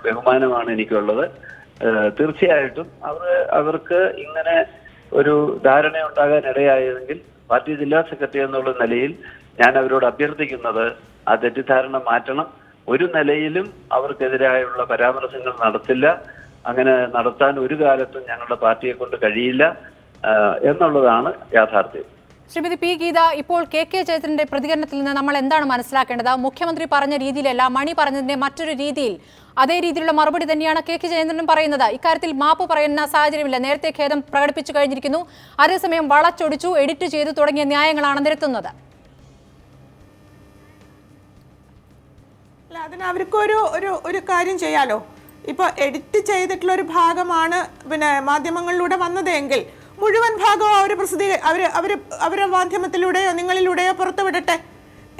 ബഹുമാനമാണ് എനിക്കുള്ളത്. തീർച്ചയായിട്ടും അവർക്ക് ഇങ്ങനെ ഒരു ധാരണ ഉണ്ടാകാൻ ഇടയായതെങ്കിൽ പാർട്ടി ജില്ലാ സെക്രട്ടറി എന്നുള്ള നിലയിൽ ഞാൻ അവരോട് അഭ്യർത്ഥിക്കുന്നത് ആ തെറ്റിദ്ധാരണ മാറ്റണം. ഒരു നിലയിലും അവർക്കെതിരായുള്ള പരാമർശങ്ങൾ നടത്തില്ല. അങ്ങനെ നടത്താൻ ഒരു കാലത്തും ഞങ്ങളുടെ പാർട്ടിയെ കൊണ്ട് കഴിയില്ല എന്നുള്ളതാണ് യാഥാർത്ഥ്യം. ശ്രീമതി പി ഗീത, ഇപ്പോൾ കെ ജയചന്ദ്രന്റെ പ്രതികരണത്തിൽ നിന്ന് നമ്മൾ എന്താണ് മനസ്സിലാക്കേണ്ടത്? മുഖ്യമന്ത്രി പറഞ്ഞ രീതിയിലല്ല, മണി പറഞ്ഞതിന്റെ മറ്റൊരു രീതിയിൽ, അതേ രീതിയിലുള്ള മറുപടി തന്നെയാണ് കെ ജയചന്ദ്രൻ പറയുന്നത്. ഇക്കാര്യത്തിൽ മാപ്പ് പറയുന്ന സാഹചര്യമില്ല, നേരത്തെ ഖേദം പ്രകടിപ്പിച്ചു കഴിഞ്ഞിരിക്കുന്നു. അതേസമയം വളച്ചൊടിച്ചു, എഡിറ്റ് ചെയ്തു തുടങ്ങിയ ന്യായങ്ങളാണ് നിരത്തുന്നത്. അതിന് അവർക്കൊരു ഒരു കാര്യം ചെയ്യാലോ. ഇപ്പോൾ എഡിറ്റ് ചെയ്തിട്ടുള്ള ഒരു ഭാഗമാണ് മാധ്യമങ്ങളിലൂടെ വന്നതെങ്കിൽ മുഴുവൻ ഭാഗവും അവരെ മാധ്യമത്തിലൂടെയോ നിങ്ങളിലൂടെയോ പുറത്തുവിടട്ടെ.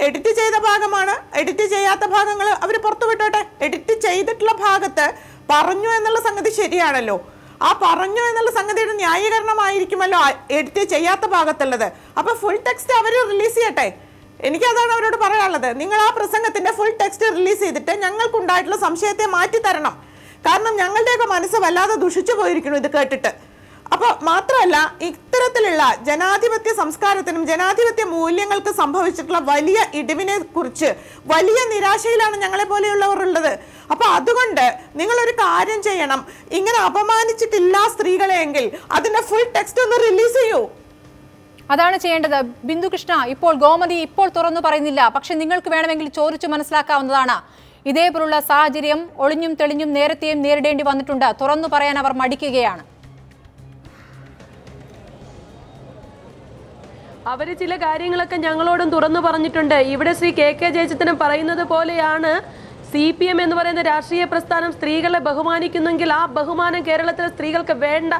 എഡിറ്റ് ചെയ്ത ഭാഗമാണ്, എഡിറ്റ് ചെയ്യാത്ത ഭാഗങ്ങൾ അവർ പുറത്തുവിട്ടോട്ടെ. എഡിറ്റ് ചെയ്തിട്ടുള്ള ഭാഗത്ത് പറഞ്ഞു എന്നുള്ള സംഗതി ശരിയാണല്ലോ. ആ പറഞ്ഞു എന്നുള്ള സംഗതിയുടെ ന്യായീകരണമായിരിക്കുമല്ലോ എഡിറ്റ് ചെയ്യാത്ത ഭാഗത്തുള്ളത്. അപ്പൊ ഫുൾ ടെക്സ്റ്റ് അവർ റിലീസ് ചെയ്യട്ടെ. എനിക്കതാണ് അവരോട് പറയാനുള്ളത്. നിങ്ങൾ ആ പ്രസംഗത്തിന്റെ ഫുൾ ടെക്സ്റ്റ് റിലീസ് ചെയ്തിട്ട് ഞങ്ങൾക്കുണ്ടായിട്ടുള്ള സംശയത്തെ മാറ്റി തരണം. കാരണം ഞങ്ങളുടെയൊക്കെ മനസ്സ് വല്ലാതെ ദുഷിച്ചു പോയിരിക്കുന്നു ഇത് കേട്ടിട്ട്. അപ്പോൾ മാത്രമല്ല, ഇത്തരത്തിലുള്ള ജനാധിപത്യ സംസ്കാരത്തിനും ജനാധിപത്യ മൂല്യങ്ങൾക്ക് സംഭവിച്ചിട്ടുള്ള വലിയ ഇടിവിനെ കുറിച്ച് വലിയ നിരാശയിലാണ് ഞങ്ങളെ പോലെയുള്ളവർ ഉള്ളത്. അപ്പൊ അതുകൊണ്ട് നിങ്ങളൊരു കാര്യം ചെയ്യണം. ഇങ്ങനെ അപമാനിച്ചിട്ടില്ല സ്ത്രീകളെ എങ്കിൽ അതിന്റെ ഫുൾ ടെക്സ്റ്റ് ഒന്ന് റിലീസ് ചെയ്യൂ. അതാണ് ചെയ്യേണ്ടത്. ബിന്ദുകൃഷ്ണ, ഇപ്പോൾ ഗോമതി ഇപ്പോൾ തുറന്നു പറയുന്നില്ല, പക്ഷെ നിങ്ങൾക്ക് വേണമെങ്കിൽ ചോദിച്ചു മനസ്സിലാക്കാവുന്നതാണ്. ഇതേപോലുള്ള സാഹചര്യം ഒളിഞ്ഞും തെളിഞ്ഞും നേരത്തെയും നേരിടേണ്ടി വന്നിട്ടുണ്ട്. തുറന്നു പറയാൻ അവർ മടിക്കുകയാണ്. അവര് ചില കാര്യങ്ങളൊക്കെ ഞങ്ങളോടും തുറന്നു പറഞ്ഞിട്ടുണ്ട്. ഇവിടെ ശ്രീ കെ ജയചന്ദ്രൻ പറയുന്നത് പോലെയാണ് CPM എന്ന് പറയുന്ന രാഷ്ട്രീയ പ്രസ്ഥാനം സ്ത്രീകളെ ബഹുമാനിക്കുന്നെങ്കിൽ ആ ബഹുമാനം കേരളത്തിലെ സ്ത്രീകൾക്ക് വേണ്ട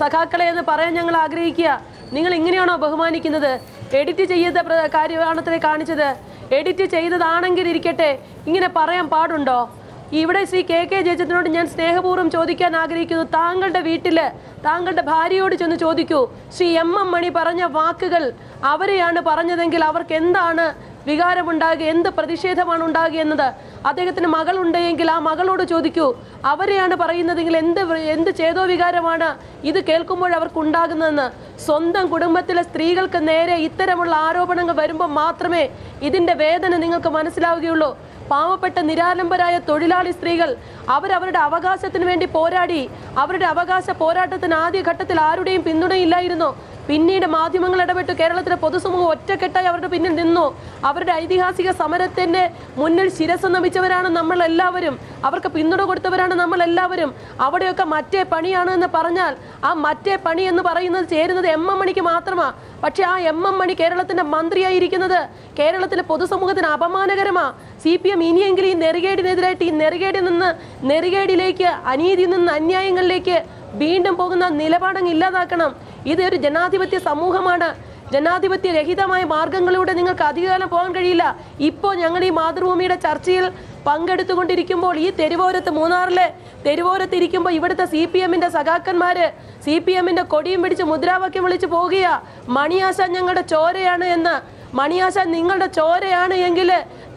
സഖാക്കളെ എന്ന് പറയാൻ ഞങ്ങൾ ആഗ്രഹിക്കുക. നിങ്ങൾ ഇങ്ങനെയാണോ ബഹുമാനിക്കുന്നത്? എഡിറ്റ് ചെയ്ത കാര്യമാണത്രേ കാണിച്ചത്. എഡിറ്റ് ചെയ്തതാണെങ്കിൽ ഇരിക്കട്ടെ, ഇങ്ങനെ പറയാൻ പാടുണ്ടോ? ഇവിടെ ശ്രീ കെ ജയചന്ദ്രനോട് ഞാൻ സ്നേഹപൂർവ്വം ചോദിക്കാൻ ആഗ്രഹിക്കുന്നു. താങ്കളുടെ വീട്ടില് താങ്കളുടെ ഭാര്യയോട് ചെന്ന് ചോദിക്കൂ, ശ്രീ MM മണി പറഞ്ഞ വാക്കുകൾ അവരെയാണ് പറഞ്ഞതെങ്കിൽ അവർക്ക് എന്താണ് വികാരമുണ്ടാകുക, എന്ത് പ്രതിഷേധമാണ് ഉണ്ടാകുക എന്നത്. അദ്ദേഹത്തിന് മകളുണ്ടെങ്കിൽ ആ മകളോട് ചോദിക്കൂ. അവരെയാണ് പറയുന്നതെങ്കിൽ എന്ത് ചേതോ വികാരമാണ് ഇത് കേൾക്കുമ്പോൾ അവർക്കുണ്ടാകുന്നതെന്ന്. സ്വന്തം കുടുംബത്തിലെ സ്ത്രീകൾക്ക് നേരെ ഇത്തരമുള്ള ആരോപണങ്ങൾ വരുമ്പോൾ മാത്രമേ ഇതിന്റെ വേദന നിങ്ങൾക്ക് മനസ്സിലാവുകയുള്ളൂ. പാവപ്പെട്ട നിരാലംബരായ തൊഴിലാളി സ്ത്രീകൾ അവരവരുടെ അവകാശത്തിന് വേണ്ടി പോരാടി. അവരുടെ അവകാശ പോരാട്ടത്തിന് ആദ്യഘട്ടത്തിൽ ആരുടെയും പിന്തുണയില്ലായിരുന്നു. പിന്നീട് മാധ്യമങ്ങൾ ഇടപെട്ട് കേരളത്തിലെ പൊതുസമൂഹം ഒറ്റക്കെട്ടായി അവരുടെ പിന്നിൽ നിന്നു. അവരുടെ ഐതിഹാസിക സമരത്തിന്റെ മുന്നിൽ ശിരസ് നമിച്ചവരാണ് നമ്മൾ എല്ലാവരും. അവർക്ക് പിന്തുണ കൊടുത്തവരാണ് നമ്മൾ എല്ലാവരും. അവിടെയൊക്കെ മറ്റേ പണിയാണ് എന്ന് പറഞ്ഞാൽ ആ മറ്റേ പണി എന്ന് പറയുന്നത് ചേരുന്നത് MM മണിക്ക് മാത്രമാണ്. പക്ഷെ ആ MM മണി കേരളത്തിന്റെ മന്ത്രിയായിരിക്കുന്നത് കേരളത്തിലെ പൊതുസമൂഹത്തിന് അപമാനകരമാ. CPM ഇനിയെങ്കിലും ഈ നെറുകേടിനെതിരായിട്ട് ഈ നെറുകേടിലേക്ക് അനീതിയിൽ നിന്ന് അന്യായങ്ങളിലേക്ക് വീണ്ടും പോകുന്ന നിലപാടങ്ങ് ഇല്ലാതാക്കണം. ഇതൊരു ജനാധിപത്യ സമൂഹമാണ്. ജനാധിപത്യ രഹിതമായ മാർഗങ്ങളിലൂടെ നിങ്ങൾക്ക് അധികകാലം പോകാൻ കഴിയില്ല. ഇപ്പോൾ ഞങ്ങൾ ഈ മാതൃഭൂമിയുടെ ചർച്ചയിൽ പങ്കെടുത്തുകൊണ്ടിരിക്കുമ്പോൾ ഈ തെരുവോരത്ത് മൂന്നാറിലെ തെരുവോരത്ത് ഇരിക്കുമ്പോൾ ഇവിടുത്തെ CPMന്റെ സഖാക്കന്മാര് CPMന്റെ കൊടിയും പിടിച്ച് മുദ്രാവാക്യം വിളിച്ച് പോകുകയാ, മണിയാശാൻ ഞങ്ങളുടെ ചോരയാണ് എന്ന്. മണിയാശാൻ നിങ്ങളുടെ ചോരയാണ് എങ്കിൽ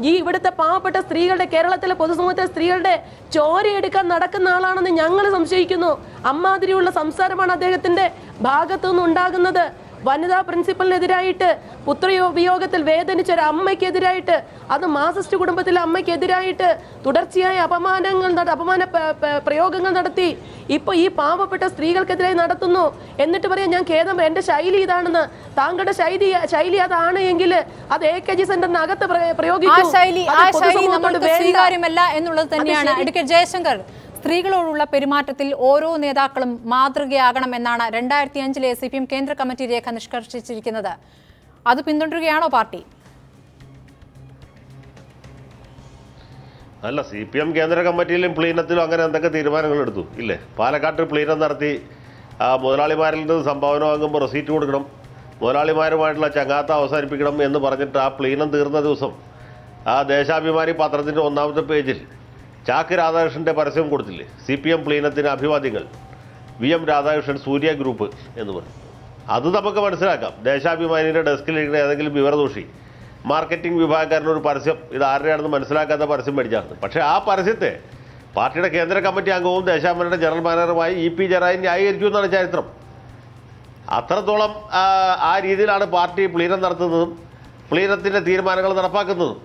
ഈ ഇവിടുത്തെ പാവപ്പെട്ട സ്ത്രീകളുടെ, കേരളത്തിലെ പൊതുസമൂഹത്തിലെ സ്ത്രീകളുടെ ചോരയെടുക്കാൻ നടക്കുന്ന ആളാണെന്ന് ഞങ്ങൾ സംശയിക്കുന്നു. അമ്മാതിരിയുള്ള സംസാരമാണ് അദ്ദേഹത്തിന്റെ ഭാഗത്തുനിന്ന് ഉണ്ടാകുന്നത്. വനിതാ പ്രിൻസിപ്പലിനെതിരായിട്ട്, പുത്രവിയോഗത്തിൽ വേദനിച്ച ഒരു അമ്മയ്ക്കെതിരായിട്ട്, അത് മാർക്സിസ്റ്റ് കുടുംബത്തിലെ അമ്മയ്ക്കെതിരായിട്ട് തുടർച്ചയായ അപമാന പ്രയോഗങ്ങൾ നടത്തി ഇപ്പൊ ഈ പാവപ്പെട്ട സ്ത്രീകൾക്കെതിരായി നടത്തുന്നു. എന്നിട്ട് പറയാം ഞാൻ ഖേദം, എന്റെ ശൈലി ഇതാണെന്ന്. താങ്കളുടെ ശൈലി അതാണ് എങ്കിൽ അത് AKG സെന്ററിനകത്ത് പ്രയോഗിക്കും. സ്വീകാര്യമല്ല എന്നുള്ളത് തന്നെയാണ്. അഡ്വക്കേറ്റ് ജയശങ്കർ, സ്ത്രീകളോടുള്ള പെരുമാറ്റത്തിൽ ഓരോ നേതാക്കളും മാതൃകയാകണം എന്നാണ് 2005 CPM കേന്ദ്ര കമ്മിറ്റി രേഖ നിഷ്കർഷിച്ചിരിക്കുന്നത്. അത് പിന്തുടരുകയാണോ പാർട്ടി? അല്ല, CPM കേന്ദ്ര കമ്മിറ്റിയിലും പ്ലീനത്തിലും അങ്ങനെ എന്തൊക്കെ തീരുമാനങ്ങൾ എടുത്തു ഇല്ലേ? പാലക്കാട്ട് പ്ലീനം നടത്തി മുതലാളിമാരിൽ നിന്ന് സംഭാവന വാങ്ങുമ്പോൾ റെസീറ്റ് കൊടുക്കണം, മുതലാളിമാരുമായിട്ടുള്ള ചങ്ങാത്ത അവസാനിപ്പിക്കണം എന്ന് പറഞ്ഞിട്ട് ആ പ്ലീനം തീർന്ന ദിവസം ആ ദേശാഭിമാനി പത്രത്തിൻ്റെ 1ാമത്തെ പേജിൽ ചാക്ക് രാധാകൃഷ്ണൻ്റെ പരസ്യം കൊടുത്തില്ലേ? CPM പ്ലീനത്തിന് അഭിവാദ്യങ്ങൾ, VM രാധാകൃഷ്ണൻ, സൂര്യ ഗ്രൂപ്പ് എന്ന് പറഞ്ഞു. അത് നമുക്ക് മനസ്സിലാക്കാം. ദേശാഭിമാനിയുടെ ഡെസ്കിലിരിക്കുന്ന ഏതെങ്കിലും വിവരദോഷി മാർക്കറ്റിംഗ് വിഭാഗക്കാരനൊരു പരസ്യം ഇത് ആരുടെയാണെന്ന് മനസ്സിലാക്കാത്ത പരസ്യം മേടിച്ചാണ്. പക്ഷേ ആ പരസ്യത്തെ പാർട്ടിയുടെ കേന്ദ്ര കമ്മിറ്റി അംഗവും ദേശാഭിമാനിയുടെ ജനറൽ മാനേജറുമായി ഇ പി ജയരാജൻ ന്യായീകരിച്ചു എന്നാണ് ചരിത്രം. അത്രത്തോളം ആ രീതിയിലാണ് പാർട്ടി പ്ലീനം നടത്തുന്നതും പ്ലീനത്തിൻ്റെ തീരുമാനങ്ങൾ നടപ്പാക്കുന്നതും.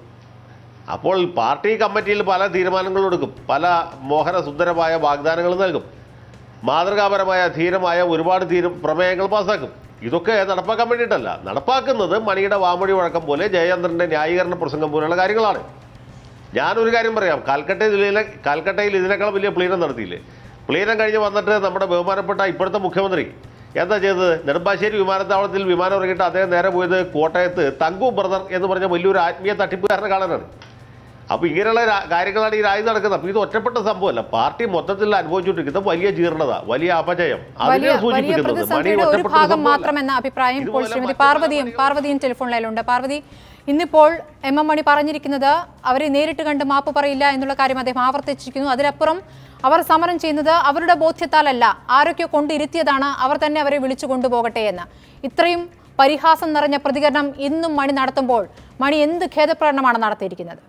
അപ്പോൾ പാർട്ടി കമ്മിറ്റിയിൽ പല തീരുമാനങ്ങളും എടുക്കും, പല മോഹനസുന്ദരമായ വാഗ്ദാനങ്ങൾ നൽകും, മാതൃകാപരമായ ധീരമായ ഒരുപാട് പ്രമേയങ്ങൾ പാസ്സാക്കും. ഇതൊക്കെ നടപ്പാക്കാൻ വേണ്ടിയിട്ടല്ല, നടപ്പാക്കുന്നത് മണിയുടെ വാമൊഴി വഴക്കം പോലെ ജയചന്ദ്രൻ്റെ ന്യായീകരണ പ്രസംഗം പോലെയുള്ള കാര്യങ്ങളാണ്. ഞാനൊരു കാര്യം പറയാം, കാൽക്കട്ടയിൽ ഇതിനേക്കാൾ വലിയ പ്ലീനം നടത്തിയില്ലേ? പ്ലീനം കഴിഞ്ഞ് വന്നിട്ട് നമ്മുടെ ബഹുമാനപ്പെട്ട ഇപ്പോഴത്തെ മുഖ്യമന്ത്രി എന്താ ചെയ്തത്? നെടുമ്പാശ്ശേരി വിമാനത്താവളത്തിൽ വിമാനം ഇറങ്ങിയിട്ട് അദ്ദേഹം നേരെ പോയത് കോട്ടയത്ത് തങ്കു ബ്രദർ എന്ന് പറഞ്ഞ വലിയൊരു ആത്മീയ തട്ടിപ്പുകാരനെ കാണാനാണ്. അപ്പോൾ ഇങ്ങനെയുള്ള കാര്യങ്ങളാണ് ഈ രാജ്യം നടക്കുന്നത്. അപ്പോൾ ഇത് ഒറ്റപ്പെട്ട സംഭവമല്ല, പാർട്ടി മൊത്തത്തിൽ അനുഭവിച്ചുകൊണ്ടിരിക്കുന്ന വലിയ ജീർണത, വലിയ അപജയം, അതിനെ സൂചിപ്പിക്കുന്നത് ഒരു ഭാഗം മാത്രമെന്ന അഭിപ്രായം ഇപ്പോൾ ശ്രീമതി പാർവതിയും ടെലിഫോൺ ലൈനിലുണ്ട്. പാർവതി, ഇന്നിപ്പോൾ എം എം മണി പറഞ്ഞിരിക്കുന്നത് അവരെ നേരിട്ട് കണ്ട് മാപ്പ് പറയില്ല എന്നുള്ള കാര്യം അദ്ദേഹം ആവർത്തിച്ചിരിക്കുന്നു. അതിനപ്പുറം അവർ സമരം ചെയ്യുന്നത് അവരുടെ ബോധ്യത്താലല്ല, ആരൊക്കെ കൊണ്ടിരുത്തിയതാണ്, അവർ തന്നെ അവരെ വിളിച്ചു കൊണ്ടുപോകട്ടെ എന്ന്. ഇത്രയും പരിഹാസം നിറഞ്ഞ പ്രതികരണം ഇന്നും മണി നടത്തുമ്പോൾ മണി എന്ത് ഖേദപ്രകടനമാണ് നടത്തിയിരിക്കുന്നത്?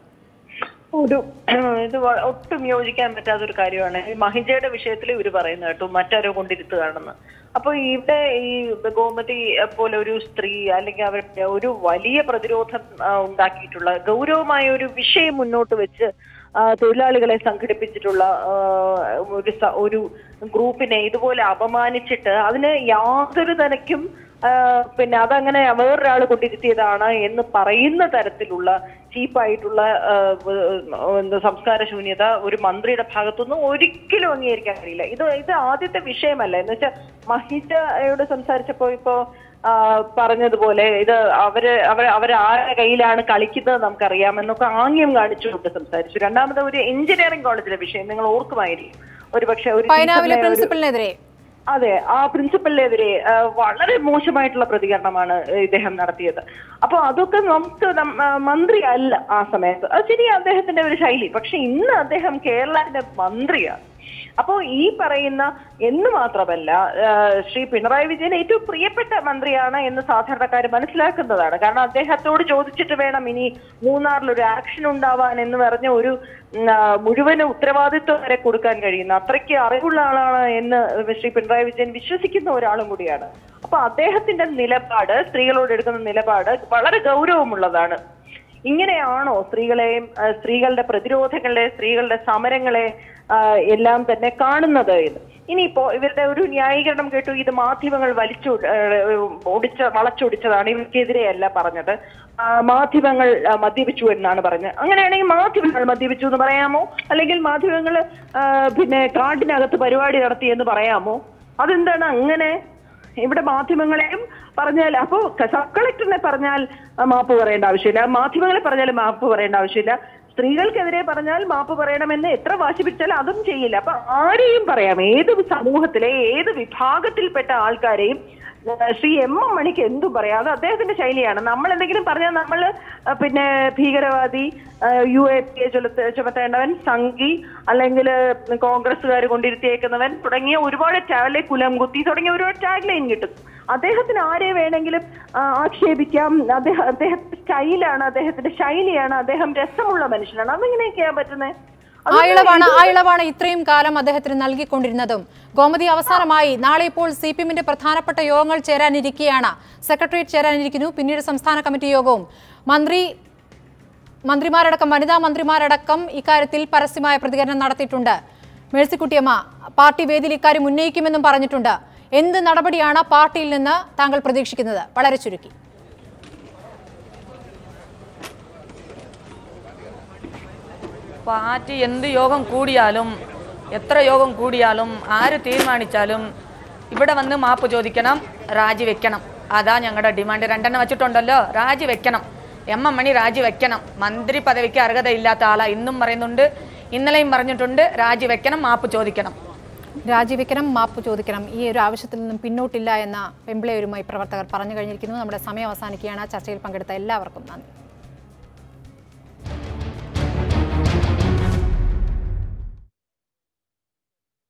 ഇത് ഒട്ടും യോജിക്കാൻ പറ്റാത്തൊരു കാര്യമാണ്. ഈ മഹിജയുടെ വിഷയത്തിൽ ഇവർ പറയുന്നത് കേട്ടു മറ്റാരോ കൊണ്ടിരുത്തുകയാണെന്ന്. അപ്പൊ ഇവിടെ ഈ ഗോമതി പോലെ ഒരു സ്ത്രീ അല്ലെങ്കിൽ അവർ ഒരു വലിയ പ്രതിരോധം ഉണ്ടാക്കിയിട്ടുള്ള ഗൗരവമായ ഒരു വിഷയം മുന്നോട്ട് വെച്ച് തൊഴിലാളികളെ സംഘടിപ്പിച്ചിട്ടുള്ള ഒരു ഗ്രൂപ്പിനെ ഇതുപോലെ അപമാനിച്ചിട്ട് അതിന് യാതൊരു തരക്കും പിന്നെ അതങ്ങനെ വേറൊരാൾ കൊണ്ടിരുത്തിയതാണ് എന്ന് പറയുന്ന തരത്തിലുള്ള ചീപ്പായിട്ടുള്ള സംസ്കാര ശൂന്യത ഒരു മന്ത്രിയുടെ ഭാഗത്തുനിന്ന് ഒരിക്കലും അംഗീകരിക്കാൻ കഴിയില്ല. ഇത് ആദ്യത്തെ വിഷയമല്ല. എന്ന് വെച്ചാൽ മഹിജയോട് സംസാരിച്ചപ്പോ ഇപ്പോ പറഞ്ഞതുപോലെ ഇത് അവരാരുടെ കയ്യിലാണ് കളിക്കുന്നത് നമുക്കറിയാമെന്നൊക്കെ ആംഗ്യം കാണിച്ചുകൊണ്ട് സംസാരിച്ചു. രണ്ടാമത് ഒരു എഞ്ചിനീയറിംഗ് കോളേജിലെ വിഷയം നിങ്ങൾ ഓർക്കുമായിരിക്കും. ഒരുപക്ഷെ പ്രിൻസിപ്പലിനെതിരെ അതെ, ആ പ്രിൻസിപ്പലിനെതിരെ വളരെ മോശമായിട്ടുള്ള പ്രതികരണമാണ് ഇദ്ദേഹം നടത്തിയത്. അപ്പൊ അതൊക്കെ നമുക്ക് മന്ത്രി അല്ല ആ സമയത്ത്, അത് ശരി അദ്ദേഹത്തിന്റെ ഒരു ശൈലി. പക്ഷെ ഇന്ന് അദ്ദേഹം കേരളത്തിന്റെ മന്ത്രിയാണ്. അപ്പോ ഈ പറയുന്ന എന്ന് മാത്രമല്ല ശ്രീ പിണറായി വിജയൻ ഏറ്റവും പ്രിയപ്പെട്ട മന്ത്രിയാണ് എന്ന് സാധാരണക്കാർ മനസ്സിലാക്കുന്നതാണ്. കാരണം അദ്ദേഹത്തോട് ചോദിച്ചിട്ട് വേണം ഇനി മൂന്നാറിലൊരു ആക്ഷൻ ഉണ്ടാവാൻ എന്ന് പറഞ്ഞ ഒരു മുഴുവൻ ഉത്തരവാദിത്വം വരെ കൊടുക്കാൻ കഴിയുന്ന അത്രയ്ക്ക് അറിവുള്ള ആളാണ് എന്ന് ശ്രീ പിണറായി വിജയൻ വിശ്വസിക്കുന്ന ഒരാളും കൂടിയാണ്. അപ്പൊ അദ്ദേഹത്തിന്റെ നിലപാട്, സ്ത്രീകളോട് എടുക്കുന്ന നിലപാട് വളരെ ഗൗരവമുള്ളതാണ്. ഇങ്ങനെയാണോ സ്ത്രീകളെയും സ്ത്രീകളുടെ പ്രതിരോധങ്ങളെ സ്ത്രീകളുടെ സമരങ്ങളെ എല്ലാം തന്നെ കാണുന്നത് എന്ന്? ഇനിയിപ്പോ ഇവരുടെ ഒരു ന്യായീകരണം കേട്ടു, ഇത് മാധ്യമങ്ങൾ വളച്ചൊടിച്ചതാണ്, ഇവർക്കെതിരെയല്ല പറഞ്ഞത്, മാധ്യമങ്ങൾ മദ്യപിച്ചു എന്നാണ് പറഞ്ഞത്. അങ്ങനെയാണെങ്കിൽ മാധ്യമങ്ങൾ മദ്യപിച്ചു എന്ന് പറയാമോ? അല്ലെങ്കിൽ മാധ്യമങ്ങൾ പിന്നെ കാടിനകത്ത് പരിപാടി നടത്തി എന്ന് പറയാമോ? അതെന്താണ് അങ്ങനെ? ഇവിടെ മാധ്യമങ്ങളെയും പറഞ്ഞാൽ അപ്പോ സബ് കളക്ടറിനെ പറഞ്ഞാൽ മാപ്പ് പറയേണ്ട ആവശ്യമില്ല, മാധ്യമങ്ങളെ പറഞ്ഞാൽ മാപ്പ് പറയേണ്ട ആവശ്യമില്ല, സ്ത്രീകൾക്കെതിരെ പറഞ്ഞാൽ മാപ്പ് പറയണമെന്ന് എത്ര വാശി പിടിച്ചാൽ അതും ചെയ്യില്ല. അപ്പൊ ആരെയും പറയാം, ഏത് സമൂഹത്തിലെ ഏത് വിഭാഗത്തിൽപ്പെട്ട ആൾക്കാരെയും ശ്രീ എം എം മണിക്ക് എന്തും പറയാം. അത് അദ്ദേഹത്തിന്റെ ശൈലിയാണ്. നമ്മൾ എന്തെങ്കിലും പറഞ്ഞാൽ നമ്മൾ പിന്നെ ഭീകരവാദി, UAPA ചുമത്തേണ്ടവൻ, സംഘി, അല്ലെങ്കിൽ കോൺഗ്രസ്സുകാർ കൊണ്ടിരുത്തിയേക്കുന്നവൻ തുടങ്ങിയ ഒരുപാട് കുലം കുത്തി തുടങ്ങിയ ഒരുപാട് ടാഗ് ലൈൻ കിട്ടും. അദ്ദേഹത്തിന് ആരെ വേണമെങ്കിലും ആക്ഷേപിക്കാം. അദ്ദേഹത്തിന്റെ സ്റ്റൈലാണ്, അദ്ദേഹത്തിന്റെ ശൈലിയാണ്, അദ്ദേഹം രസമുള്ള മനുഷ്യനാണ്. അതെങ്ങനെയൊക്കെയാ പറ്റുന്നത്? ആ ഇളവാണ് ഇത്രയും കാലം അദ്ദേഹത്തിന് നൽകിക്കൊണ്ടിരുന്നതും. ഗോമതി, അവസാനമായി നാളെ ഇപ്പോൾ CPM-ന്റെ പ്രധാനപ്പെട്ട യോഗങ്ങൾ ചേരാനിരിക്കുകയാണ്. സെക്രട്ടേറിയറ്റ് ചേരാനിരിക്കുന്നു, പിന്നീട് സംസ്ഥാന കമ്മിറ്റി യോഗവും. മന്ത്രിമാരടക്കം വനിതാ മന്ത്രിമാരടക്കം ഇക്കാര്യത്തിൽ പരസ്യമായ പ്രതികരണം നടത്തിയിട്ടുണ്ട്. മേഴ്സിക്കുട്ടിയമ്മ പാർട്ടി വേദിയിൽ ഇക്കാര്യം ഉന്നയിക്കുമെന്നും പറഞ്ഞിട്ടുണ്ട്. എന്ത് നടപടിയാണ് പാർട്ടിയിൽ നിന്ന് താങ്കൾ പ്രതീക്ഷിക്കുന്നത്? വളരെ ചുരുക്കി. പാർട്ടി എന്ത് യോഗം കൂടിയാലും എത്ര യോഗം കൂടിയാലും ആര് തീരുമാനിച്ചാലും ഇവിടെ വന്ന് മാപ്പ് ചോദിക്കണം, രാജിവെക്കണം. അതാ ഞങ്ങളുടെ ഡിമാൻഡ്. 2 വെച്ചിട്ടുണ്ടല്ലോ, രാജിവെക്കണം. എം എം മണി രാജിവെക്കണം. മന്ത്രി പദവിക്ക് അർഹതയില്ലാത്ത ആളാ ഇന്നും പറയുന്നുണ്ട്, ഇന്നലെയും പറഞ്ഞിട്ടുണ്ട്. രാജിവെക്കണം, മാപ്പ് ചോദിക്കണം. രാജിവെക്കണം, മാപ്പ് ചോദിക്കണം. ഈ ഒരു ആവശ്യത്തിൽ നിന്നും പിന്നോട്ടില്ല എന്ന പെമ്പിളയൂരുമായി പ്രവർത്തകർ പറഞ്ഞു കഴിഞ്ഞിരിക്കുന്നു. നമ്മുടെ സമയം അവസാനിക്കുകയാണ്. ചർച്ചയിൽ പങ്കെടുത്ത എല്ലാവർക്കും നന്ദി.